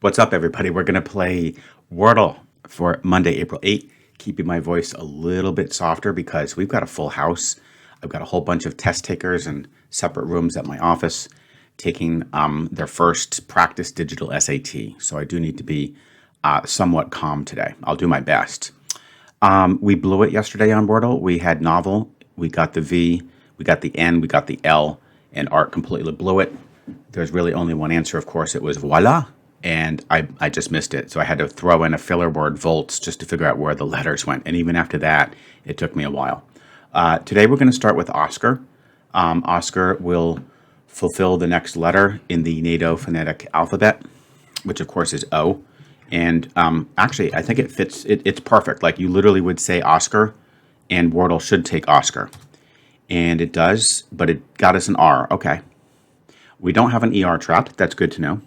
What's up, everybody? We're going to play Wordle for Monday, April 8th, keeping my voice a little bit softer because we've got a full house. I've got a whole bunch of test takers in separate rooms at my office taking their first practice digital SAT. So I do need to be somewhat calm today. I'll do my best. We blew it yesterday on Wordle. We had novel, we got the V, we got the N, we got the L, and Art completely blew it. There's really only one answer, of course. It was voila, and I just missed it. So I had to throw in a filler word, volts, just to figure out where the letters went. And even after that, it took me a while. Today we're going to start with Oscar. Oscar will fulfill the next letter in the NATO phonetic alphabet, which of course is O. And actually, I think it fits. It's perfect. Like you literally would say Oscar, and Wordle should take Oscar. And it does, but it got us an R. Okay. We don't have an ER trap. That's good to know.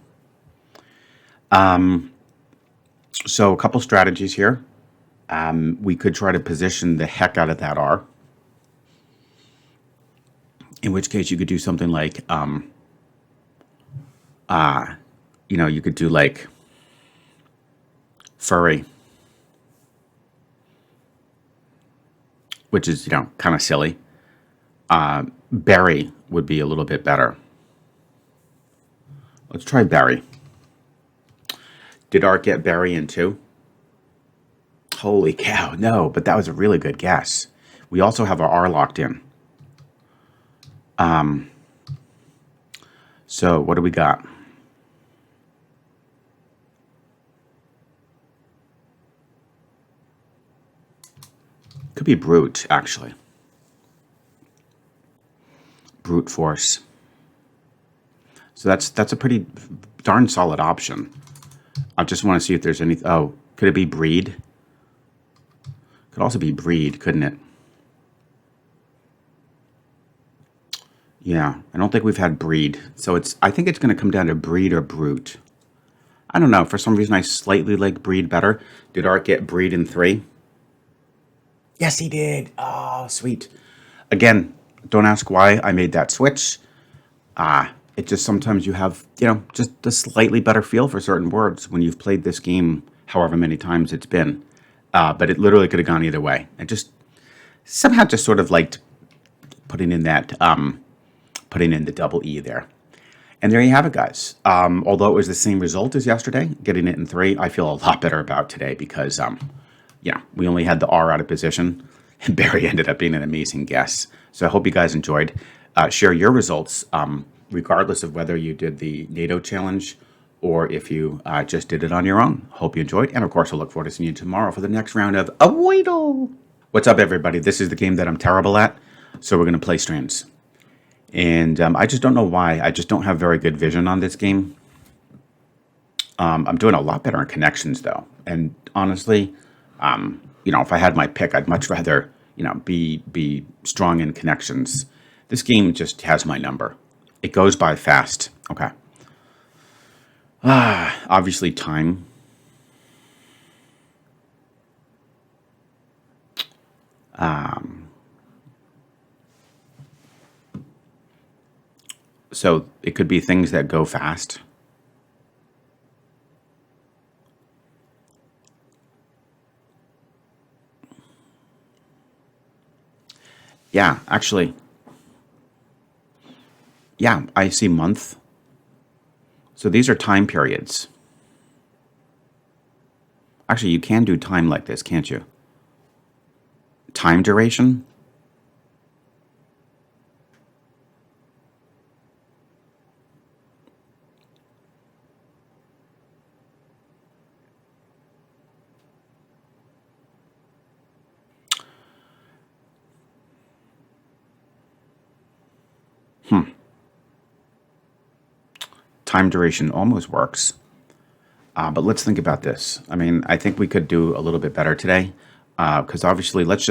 So a couple strategies here. We could try to position the heck out of that R. In which case you could do something like, you could do like furry, which is, kind of silly. Berry would be a little bit better. Let's try berry. Did Art get berry in too? Holy cow, no, but that was a really good guess. We also have our R locked in. So what do we got? Could be brute, actually. Brute force. So that's a pretty darn solid option. I just want to see if there's any. Oh, could it be breed? Could also be breed, couldn't it? Yeah, I don't think we've had breed. So I think it's going to come down to breed or brute. I don't know. For some reason, I slightly like breed better. Did Art get breed in 3? Yes, he did. Oh, sweet. Again, don't ask why I made that switch. It just sometimes you have, just a slightly better feel for certain words when you've played this game however many times it's been. But it literally could have gone either way. I just somehow just sort of liked putting in the double E there. And there you have it, guys. Although it was the same result as yesterday, getting it in 3, I feel a lot better about today because, we only had the R out of position. And Barry ended up being an amazing guess. So I hope you guys enjoyed. Share your results, regardless of whether you did the NATO challenge or if you just did it on your own. Hope you enjoyed. And of course, I'll look forward to seeing you tomorrow for the next round of a Wordle. What's up, everybody? This is the game that I'm terrible at. So we're going to play Strands. And I just don't know why. I just don't have very good vision on this game. I'm doing a lot better in connections, though. And honestly, if I had my pick, I'd much rather, be strong in connections. This game just has my number. It goes by fast. Okay. Obviously, time. So it could be things that go fast. Yeah, actually. Yeah, I see month. So these are time periods. Actually, you can do time like this, can't you? Time duration. Time duration almost works. But let's think about this. I mean, I think we could do a little bit better today. Because obviously, let's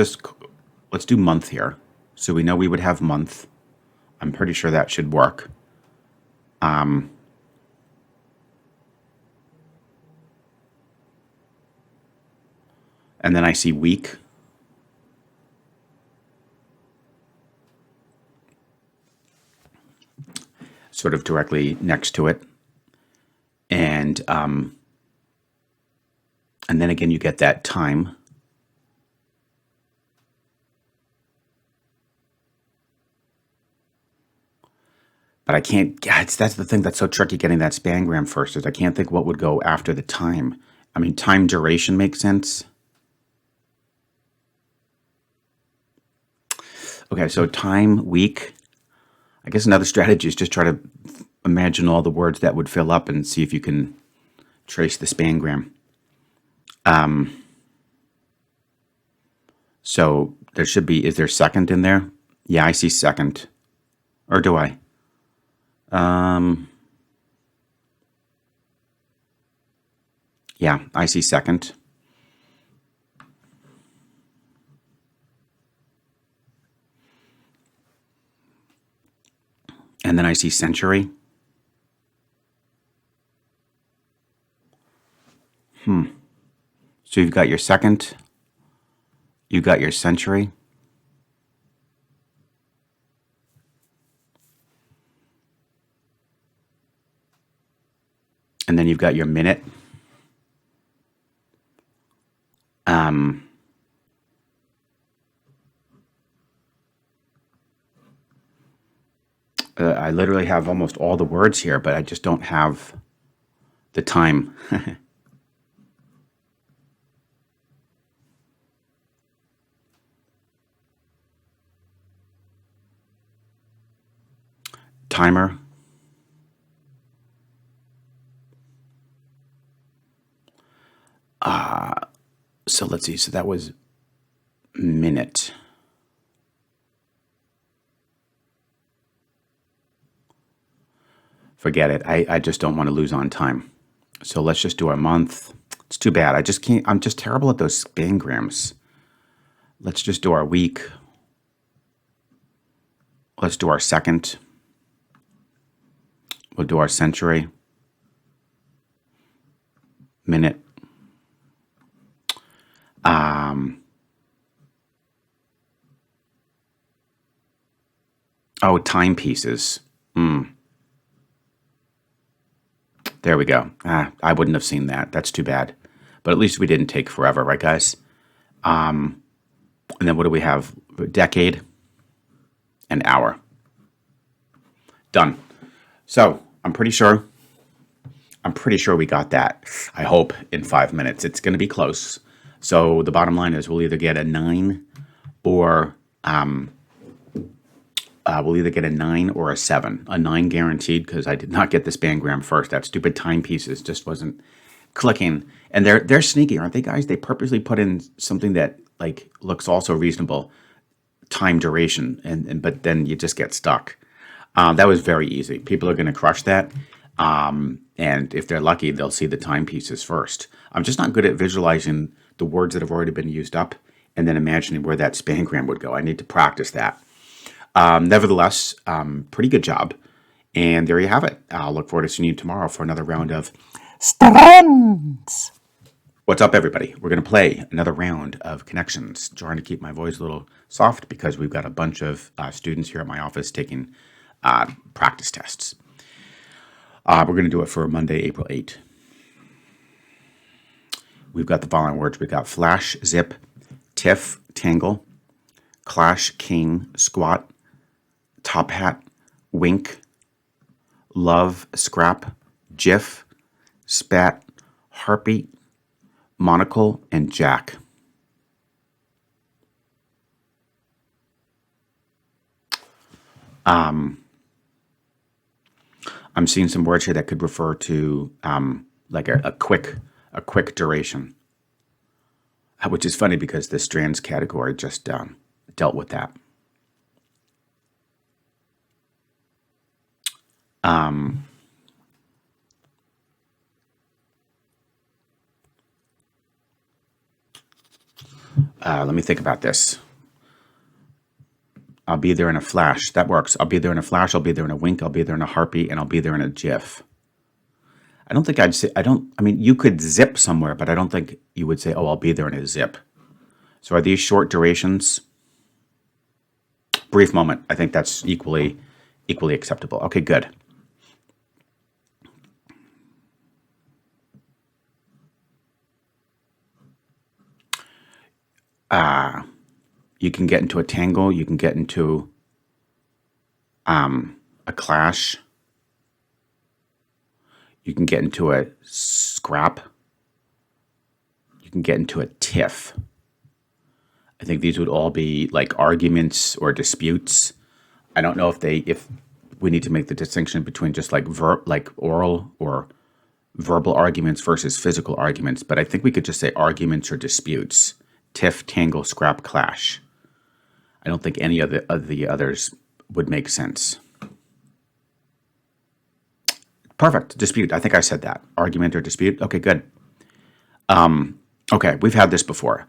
do month here. So we know we would have month. I'm pretty sure that should work. And then I see week. Sort of directly next to it. And And then again, you get that time. But I can't, that's the thing that's so tricky getting that spangram first, is I can't think what would go after the time. I mean, time duration makes sense. Okay, so time, week. I guess another strategy is just try to imagine all the words that would fill up and see if you can trace the spangram. So there should be, is there second in there? Yeah, I see second. Or do I? Yeah, I see second. And then I see century. So you've got your second, you've got your century. And then you've got your minute. I literally have almost all the words here, but I just don't have the time. Timer. So let's see. So that was minute. Forget it. I just don't want to lose on time. So let's just do our month. It's too bad. I just can't. I'm just terrible at those spangrams. Let's just do our week. Let's do our second. We'll do our century. Minute. Oh, timepieces. There we go. I wouldn't have seen that. That's too bad. But at least we didn't take forever, right, guys? And then what do we have? Decade. An hour. Done. So I'm pretty sure we got that. I hope in 5 minutes. It's going to be close. So the bottom line is we'll either get a 9 or we'll either get a 9 or a 7. A 9 guaranteed because I did not get the spangram first. That stupid timepieces just wasn't clicking. And they're sneaky, aren't they, guys? They purposely put in something that like looks also reasonable, time duration, but then you just get stuck. That was very easy. People are going to crush that. And if they're lucky, they'll see the timepieces first. I'm just not good at visualizing the words that have already been used up and then imagining where that spangram would go. I need to practice that. Nevertheless, pretty good job. And there you have it. I'll look forward to seeing you tomorrow for another round of Strands. What's up, everybody? We're going to play another round of connections. Trying to keep my voice a little soft because we've got a bunch of students here at my office taking practice tests. We're going to do it for Monday, April 8th. We've got the following words. We've got flash, zip, tiff, tangle, clash, cane, squat, top hat, wink, love, scrap, jiff, spat, heartbeat, monocle, and jack. I'm seeing some words here that could refer to like a quick duration, which is funny because the strands category just dealt with that. Let me think about this. I'll be there in a flash. That works. I'll be there in a flash. I'll be there in a wink. I'll be there in a heartbeat. And I'll be there in a jiff. I don't think I'd say, I mean, you could zip somewhere, but I don't think you would say, oh, I'll be there in a zip. So are these short durations? Brief moment. I think that's equally acceptable. Okay, good. You can get into a tangle. You can get into a clash. You can get into a scrap. You can get into a tiff. I think these would all be like arguments or disputes. I don't know if we need to make the distinction between just like oral or verbal arguments versus physical arguments, but I think we could just say arguments or disputes. Tiff, tangle, scrap, clash. I don't think any of the others would make sense. Perfect. Dispute. I think I said that. Argument or dispute. Okay, good. Okay, we've had this before.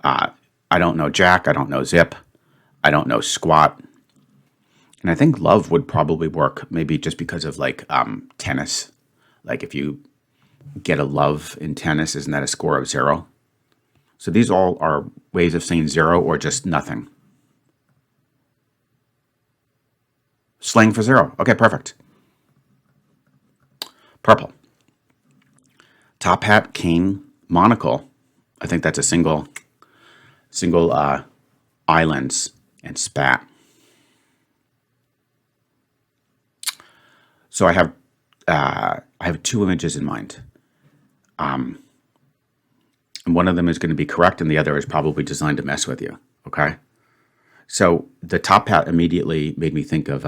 I don't know Jack. I don't know Zip. I don't know squat. And I think love would probably work, maybe just because of like tennis. Like if you get a love in tennis, isn't that a score of 0? So these all are ways of saying 0 or just nothing. Slang for 0. Okay, perfect. Purple. Top hat, cane, monocle. I think that's a single eye lens, and spat. So I have 2 images in mind. And one of them is going to be correct and the other is probably designed to mess with you. Okay? So the top hat immediately made me think of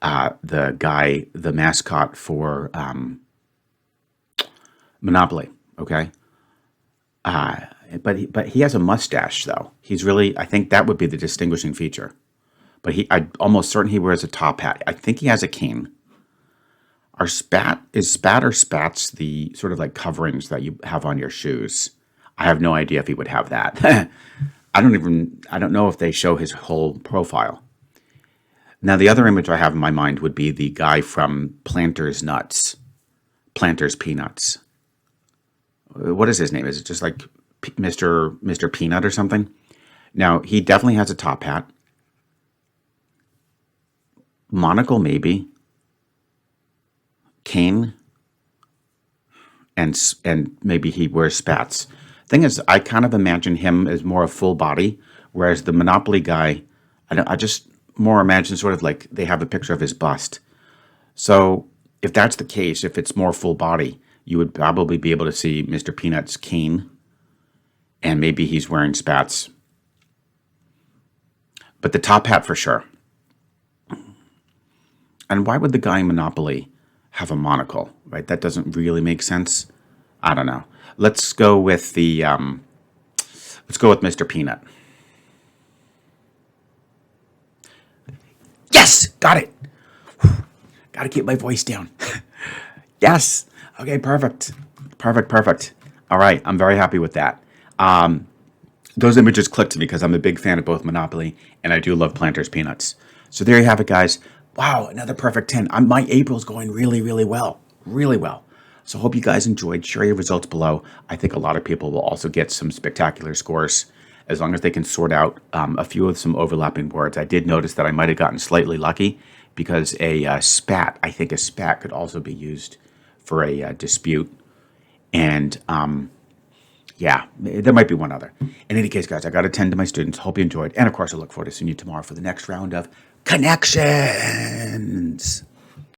the guy, the mascot for Monopoly. Okay? But he has a mustache though. He's really, I think that would be the distinguishing feature. But I'm almost certain he wears a top hat. I think he has a cane. Is spat or spats the sort of like coverings that you have on your shoes? I have no idea if he would have that. I don't know if they show his whole profile. Now, the other image I have in my mind would be the guy from Planters Peanuts. What is his name? Is it just like Mr. Peanut or something? Now, he definitely has a top hat. Monocle, cane, and maybe he wears spats. Thing is, I kind of imagine him as more a full body, whereas the Monopoly guy, I just more imagine sort of like they have a picture of his bust. So if that's the case, if it's more full body, you would probably be able to see Mr. Peanut's cane, and maybe he's wearing spats. But the top hat for sure. And why would the guy in Monopoly have a monocle, right? That doesn't really make sense. I don't know. Let's go with Mr. Peanut. Yes, got it. Got to keep my voice down. Yes. Okay, perfect. All right, I'm very happy with that. Those images clicked to me because I'm a big fan of both Monopoly and I do love Planters Peanuts. So there you have it, guys. Wow, another perfect 10. My April's going really, really well. Really well. So hope you guys enjoyed. Share your results below. I think a lot of people will also get some spectacular scores as long as they can sort out a few of some overlapping words. I did notice that I might have gotten slightly lucky because I think a spat could also be used for a dispute. And yeah, there might be one other. In any case, guys, I got to tend to my students. Hope you enjoyed. And of course, I look forward to seeing you tomorrow for the next round of Connections.